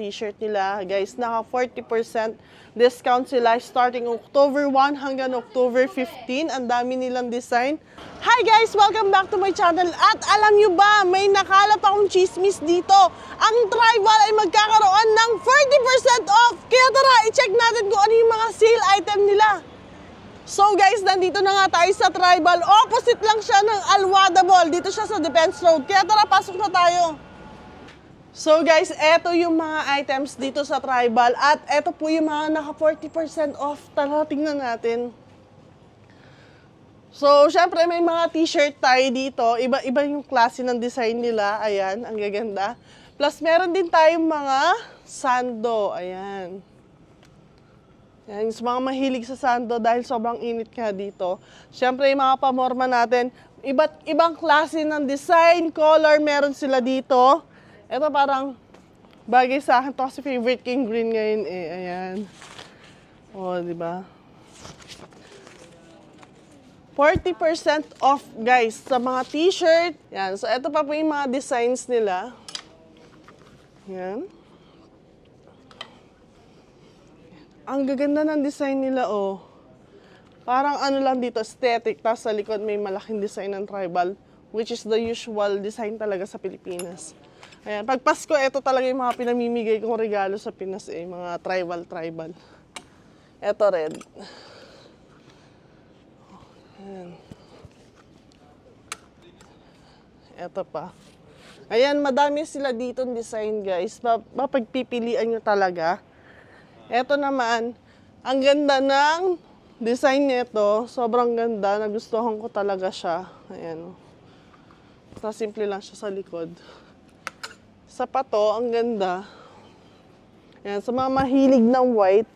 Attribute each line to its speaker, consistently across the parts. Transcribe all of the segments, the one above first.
Speaker 1: t-shirt nila. Guys, naka 40% discount sila starting October 1 hanggang October 15. Ang dami nilang design. Hi guys! Welcome back to my channel. At alam nyo ba, may nakalap akong chismis dito. Ang Tribal ay magkakaroon ng 40% off. Kaya tara, i-check natin kung ano yung mga sale item nila. So guys, nandito na nga tayo sa Tribal. Opposite lang siya ng Alwada Mall. Dito siya sa Defense Road. Kaya tara, pasok na tayo. So guys, eto yung mga items dito sa Tribal. At eto po yung mga naka 40% off. Tara, tingnan natin. So, syempre may mga t-shirt tayo dito. Iba-iba yung klase ng design nila. Ayan, ang gaganda. Plus, meron din tayong mga sando. Ayan. Yan, yung mga mahilig sa sando dahil sobrang init nga dito. Siyempre, yung mga pamorma natin, iba't ibang klase ng design, color, meron sila dito. Ito parang bagay sa akin to kasi favorite king green ngayon eh. Ayan. O, di ba? 40% off, guys, sa mga t-shirt. Yan. So, ito pa po yung mga designs nila. Yan. Ang gaganda ng design nila, oh. Parang ano lang dito, aesthetic. Tapos sa likod may malaking design ng Tribal, which is the usual design talaga sa Pilipinas. Ayan, pag Pasko, ito talaga yung mga pinamimigay kong regalo sa Pinas, eh. Mga Tribal. Ito red. Ayan. Ito pa. Ayan, madami sila dito ng design, guys. Mapagpipilian nyo talaga. Ito naman, ang ganda ng design nito. Sobrang ganda. Nagustuhan ko talaga siya. Ayan. Basta simple lang siya sa likod. Sa pato, ang ganda. Ayan, sa mga mahilig ng white,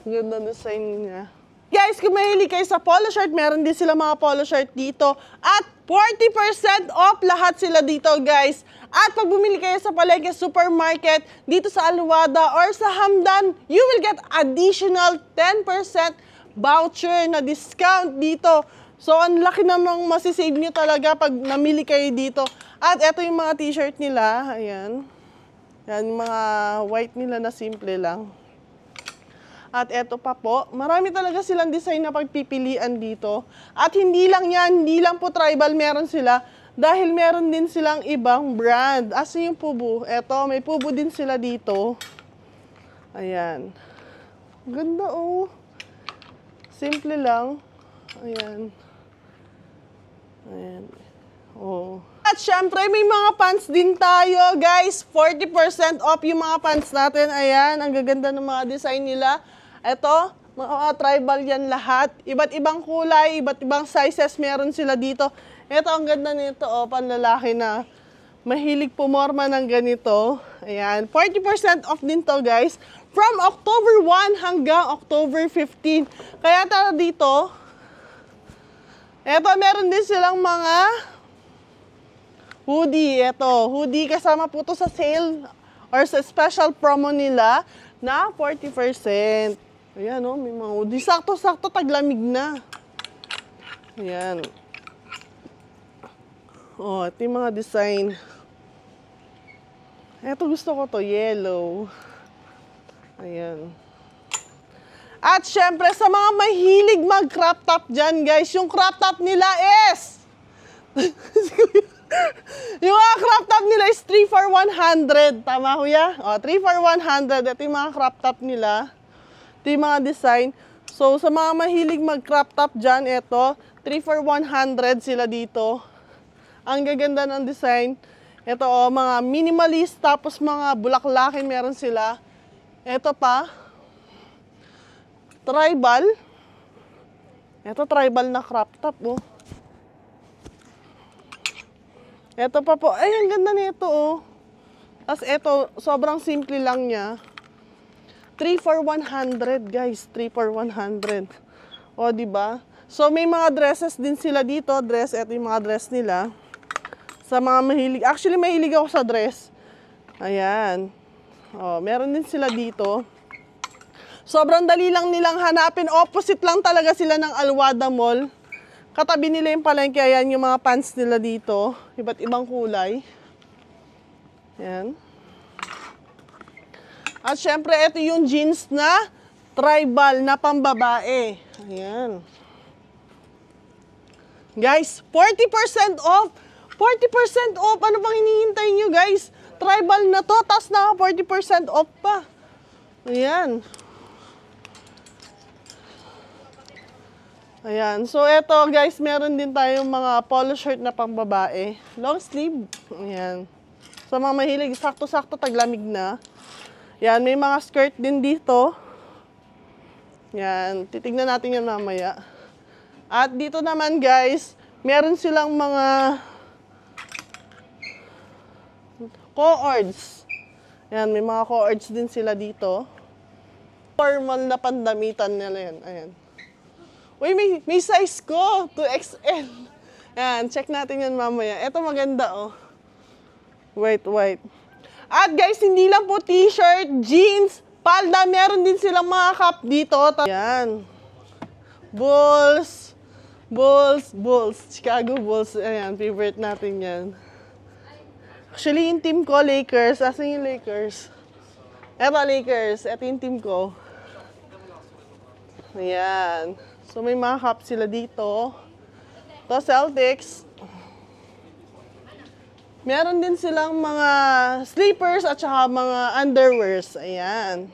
Speaker 1: ang ganda design niya. Guys, kung mahilig kayo sa polo shirt, meron din sila mga polo shirt dito. At 40% off lahat sila dito, guys. At pag bumili kayo sa Palengke Supermarket, dito sa Alwada or sa Hamdan, you will get additional 10% voucher na discount dito. So, ang laki namang masisave nyo talaga pag namili kayo dito. At eto yung mga t-shirt nila. Ayan. Yan, yung mga white nila na simple lang. At eto pa po, marami talaga silang design na pagpipilian dito. At hindi lang yan, hindi lang po Tribal meron sila. Dahil meron din silang ibang brand. Asa yung Pubu? Eto, may Pubu din sila dito. Ayan. Ganda oh. Simple lang. Ayan. Ayan. Oh. At syempre, may mga pants din tayo, guys. 40% off yung mga pants natin. Ayan, ang gaganda ng mga design nila. Ito, mga Tribal yan lahat. Iba't ibang kulay, iba't ibang sizes meron sila dito. Ito, ang ganda nito, oh, panlalaki na mahilig pumorma ng ganito. Ayan, 40% off din to, guys. From October 1 hanggang October 15. Kaya tara dito. Ito, meron din silang mga hoodie. Ito, hoodie kasama po to sa sale or sa special promo nila na 40%. Ayan, oh, may mga hoodie. Sakto-sakto, taglamig na. Ayan. Oh, ito yung mga design. Ito gusto ko to, yellow. Ayan. At syempre, sa mga mahilig mag-crop top dyan, guys, yung crop top nila is... yung mga crop top nila is 3 for 100. Tama, kuya? O, 3 for 100. Ito yung mga crop top nila. Ito yung mga design. So, sa mga mahilig mag-crop top dyan, ito, 3 for 100 sila dito. Ang gaganda ng design. Ito, o, mga minimalist, tapos mga bulaklakin meron sila. Ito pa. Tribal. Ito, Tribal na crop top, oh. Ito pa po. Ay, ang ganda nito, oh. Tapos ito, sobrang simple lang niya. 3 for 100, guys. 3 for 100. O, diba? So, may mga dresses din sila dito. Dress, ito yung mga dress nila. Sa mga mahilig. Actually, mahilig ako sa dress. Ayan. O, meron din sila dito. Sobrang dali lang nilang hanapin. Opposite lang talaga sila ng Alwada Mall. Katabi nila yung palengke. Ayan yung mga pants nila dito. Iba't ibang kulay. Ayan. At syempre, ito yung jeans na tribal na pambabae. Ayan. Guys, 40% off. 40% off. Ano bang hinihintay nyo, guys? Tribal na to, tapos naka 40% off pa. Ayan. Ayan. So, eto guys, meron din tayong mga polo shirt na pambabae. Long sleeve. Ayan. So, mga mahilig, sakto-sakto taglamig na. Ayan, may mga skirt din dito. Ayan. Titignan natin yan mamaya. At dito naman guys, meron silang mga co-ords. Ayan, may mga co-ords din sila dito. Formal na pandamitan nila yan. Ayan. Uy, may size ko. 2XL. Ayan, check natin yan mamaya. Ito maganda, oh. Wait. At guys, hindi lang po t-shirt, jeans, palda. Meron din silang mga cup dito. Ayan. Bulls. Chicago Bulls. Ayan, favorite natin yan. Actually, yung team ko, Lakers. Asan yung Lakers? Eto, Lakers. Ito yung team ko. Ayan. So, may mga cup sila dito. Ito, Celtics. Meron din silang mga slippers at saka mga underwears. Ayan.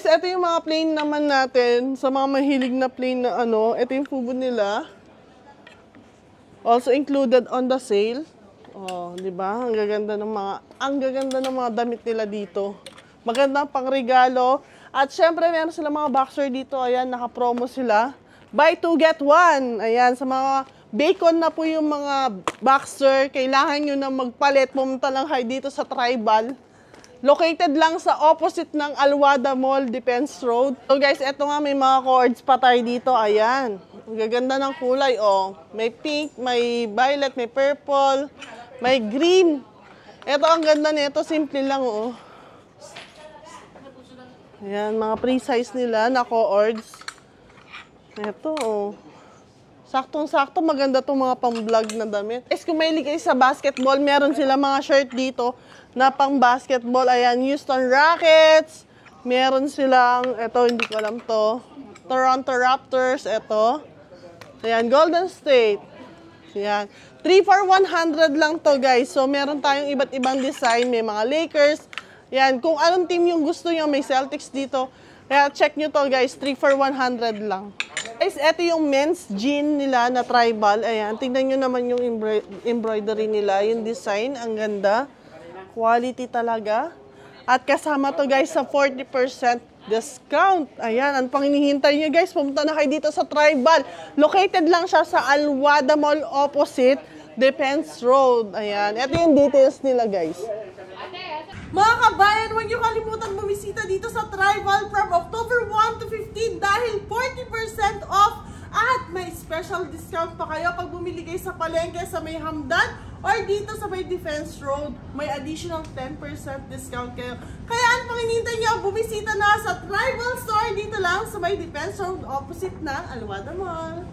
Speaker 1: So, ito yung mga plain naman natin. Sa mga mahilig na plain na ano, ito yung fubo nila. Also included on the sale. Oh, di ba? Ang gaganda ng mga damit nila dito. Magandang pangregalo. At syempre, meron sila mga boxer dito. Ayan, naka-promo sila. Buy 2, get 1. Ayan, sa mga bacon na po yung mga boxer, kailangan nyo na magpalit. Pumunta lang kayo dito sa Tribal. Located lang sa opposite ng Alwada Mall, Defense Road. So guys, eto nga, may mga cords pa tayo dito. Ayan, ang gaganda ng kulay. Oh. May pink, may violet, may purple, may green. Eto, ang ganda nito. Simple lang, oh. Ayan, mga pre-size nila na co-ords. Ito, oh. Saktong-sakto, maganda itong mga pang-vlog na damit. Guys, kung mahilig kayo sa basketball, meron sila mga shirt dito na pang-basketball. Ayan, Houston Rockets. Meron silang, eto, hindi ko alam to. Toronto Raptors, eto. Ayan, Golden State. Ayan. 3 for 100 lang to, guys. So, meron tayong iba't ibang design. May mga Lakers. Yan, kung anong team yung gusto nyo, may Celtics dito. Kaya check nyo to guys, 3 for 100 lang. Guys, eto yung men's jean nila na tribal. Ayan, tingnan nyo naman yung embroidery nila, yung design, ang ganda. Quality talaga. At kasama to guys sa 40% discount. Ayan, ang pang hinihintay nyo guys, pumunta na kayo dito sa Tribal. Located lang siya sa Alwada Mall opposite Defense Road. Ayan, eto yung details nila guys. Mga kabayan, huwag niyo kalimutan bumisita dito sa Tribal from October 1 to 15 dahil 40% off at may special discount pa kayo pag bumili kayo sa palengke sa may Hamdan or dito sa may Defense Road. May additional 10% discount kayo. Kaya ang panginintay niyo, bumisita na sa Tribal Store dito lang sa may Defense Road opposite ng Alwada Mall.